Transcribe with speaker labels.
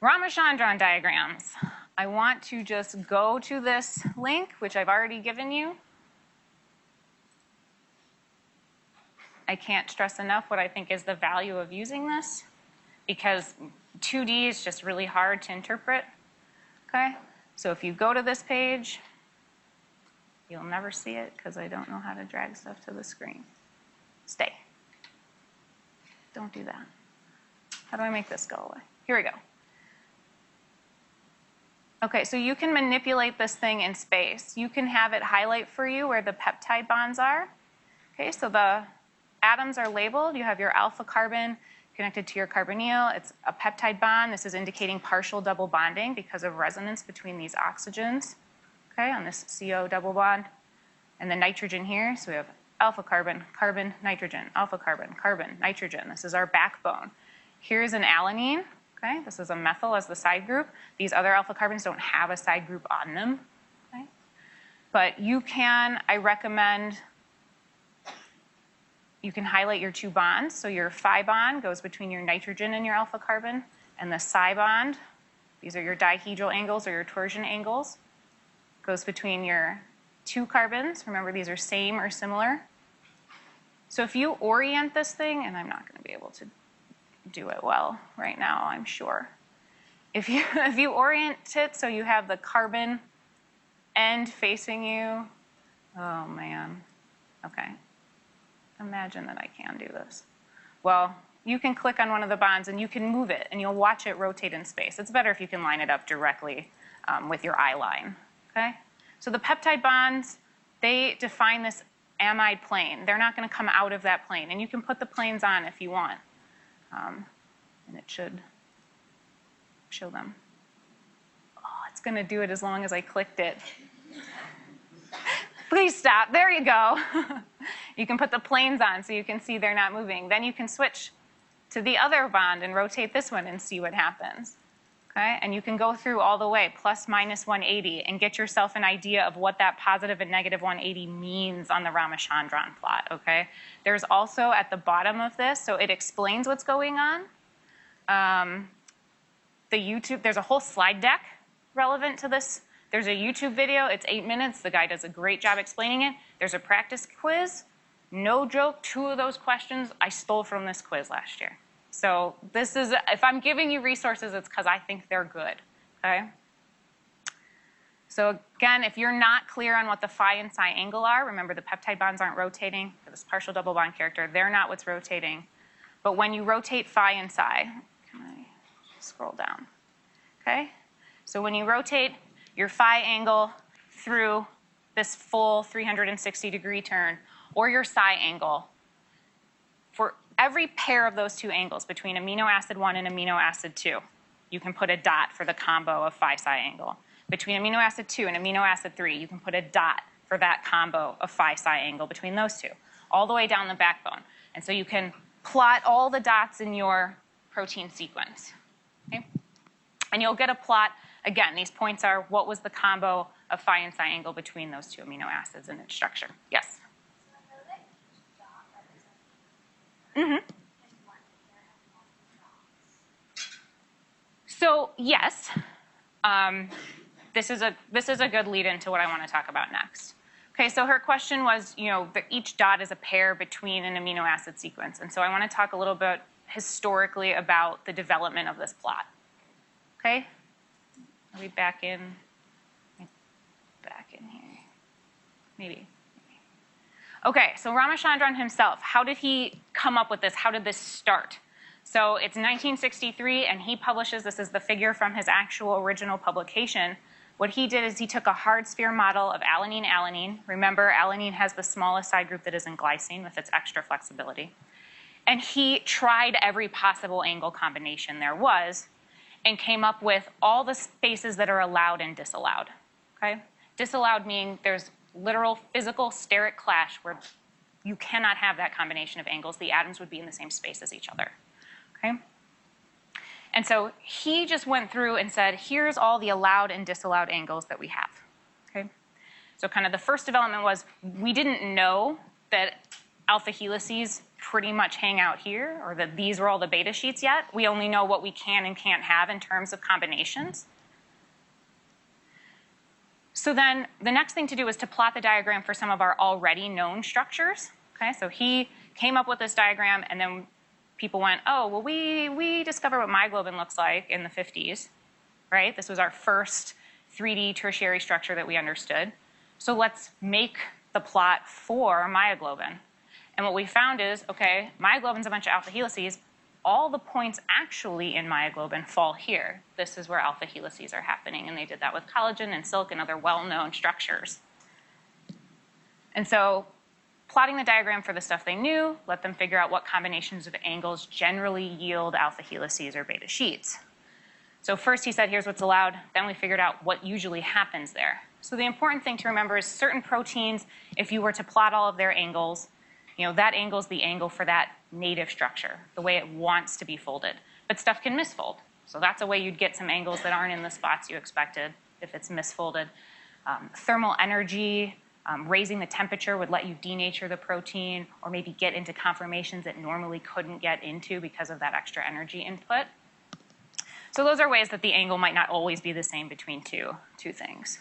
Speaker 1: Ramachandran diagrams. I want to just go to this link, which I've already given you. I can't stress enough what I think is the value of using this, because 2D is just really hard to interpret. Okay? So if you go to this page, you'll never see it because I don't know how to drag stuff to the screen. Stay. Don't do that. How do I make this go away? Here we go. Okay, so you can manipulate this thing in space. You can have it highlight for you where the peptide bonds are. Okay, so the atoms are labeled. You have your alpha carbon connected to your carbonyl. It's a peptide bond. This is indicating partial double bonding because of resonance between these oxygens, okay, on this CO double bond. And the nitrogen here, so we have alpha carbon, carbon, nitrogen, alpha carbon, carbon, nitrogen. This is our backbone. Here's an alanine. Okay, this is a methyl as the side group. These other alpha carbons don't have a side group on them. Okay? But you can, I recommend, you can highlight your two bonds. So your phi bond goes between your nitrogen and your alpha carbon, and the psi bond, these are your dihedral angles or your torsion angles, goes between your two carbons. Remember, these are same or similar. So if you orient this thing, and I'm not going to be able to do it well right now, I'm sure. If you orient it so you have the carbon end facing you, oh man, okay. Imagine that I can do this. Well, you can click on one of the bonds and you can move it and you'll watch it rotate in space. It's better if you can line it up directly with your eye line, okay? So the peptide bonds, they define this amide plane. They're not going to come out of that plane, and you can put the planes on if you want. And it should show them. Oh, it's going to do it as long as I clicked it. Please stop. There you go. You can put the planes on so you can see they're not moving. Then you can switch to the other bond and rotate this one and see what happens. Okay? And you can go through all the way, plus minus 180, and get yourself an idea of what that positive and negative 180 means on the Ramachandran plot. Okay? There's also at the bottom of this, so it explains what's going on. There's a whole slide deck relevant to this. There's a YouTube video. It's 8 minutes. The guy does a great job explaining it. There's a practice quiz. No joke, 2 of those questions I stole from this quiz last year. So this is, if I'm giving you resources, it's because I think they're good, okay? So again, if you're not clear on what the phi and psi angle are, remember the peptide bonds aren't rotating for this partial double bond character. They're not what's rotating. But when you rotate phi and psi, can I scroll down? Okay? So when you rotate your phi angle through this full 360-degree turn, or your psi angle, for every pair of those two angles between amino acid 1 and amino acid 2, you can put a dot for the combo of phi-psi angle. Between amino acid 2 and amino acid 3, you can put a dot for that combo of phi-psi angle between those two, all the way down the backbone. And so you can plot all the dots in your protein sequence. Okay? And you'll get a plot. Again, these points are what was the combo of phi and psi angle between those two amino acids in its structure. Yes? Mm-hmm. So yes, this is a good lead into what I want to talk about next. Okay, so her question was, that each dot is a pair between an amino acid sequence, and so I want to talk a little bit historically about the development of this plot. Okay, are we back in here? Maybe. Okay, so Ramachandran himself, how did he come up with this? How did this start? So it's 1963, and he publishes, this is the figure from his actual original publication. What he did is he took a hard sphere model of alanine-alanine. Remember, alanine has the smallest side group that isn't glycine with its extra flexibility. And he tried every possible angle combination there was and came up with all the spaces that are allowed and disallowed. Okay? Disallowed meaning there's literal physical steric clash where you cannot have that combination of angles. The atoms would be in the same space as each other. Okay? And so he just went through and said, here's all the allowed and disallowed angles that we have. Okay? So kind of the first development was we didn't know that alpha helices pretty much hang out here, or that these were all the beta sheets yet. We only know what we can and can't have in terms of combinations. So then the next thing to do is to plot the diagram for some of our already known structures. Okay, so he came up with this diagram, and then people went, oh, well, we discovered what myoglobin looks like in the 50s, right? This was our first 3D tertiary structure that we understood. So let's make the plot for myoglobin. And what we found is, okay, myoglobin's a bunch of alpha helices. All the points actually in myoglobin fall here. This is where alpha helices are happening, and they did that with collagen and silk and other well-known structures. And so plotting the diagram for the stuff they knew let them figure out what combinations of angles generally yield alpha helices or beta sheets. So first he said, here's what's allowed. Then we figured out what usually happens there. So the important thing to remember is certain proteins, if you were to plot all of their angles, that angle's the angle for that native structure, the way it wants to be folded. But stuff can misfold. So that's a way you'd get some angles that aren't in the spots you expected if it's misfolded. Thermal energy, raising the temperature would let you denature the protein or maybe get into conformations it normally couldn't get into because of that extra energy input. So those are ways that the angle might not always be the same between two things.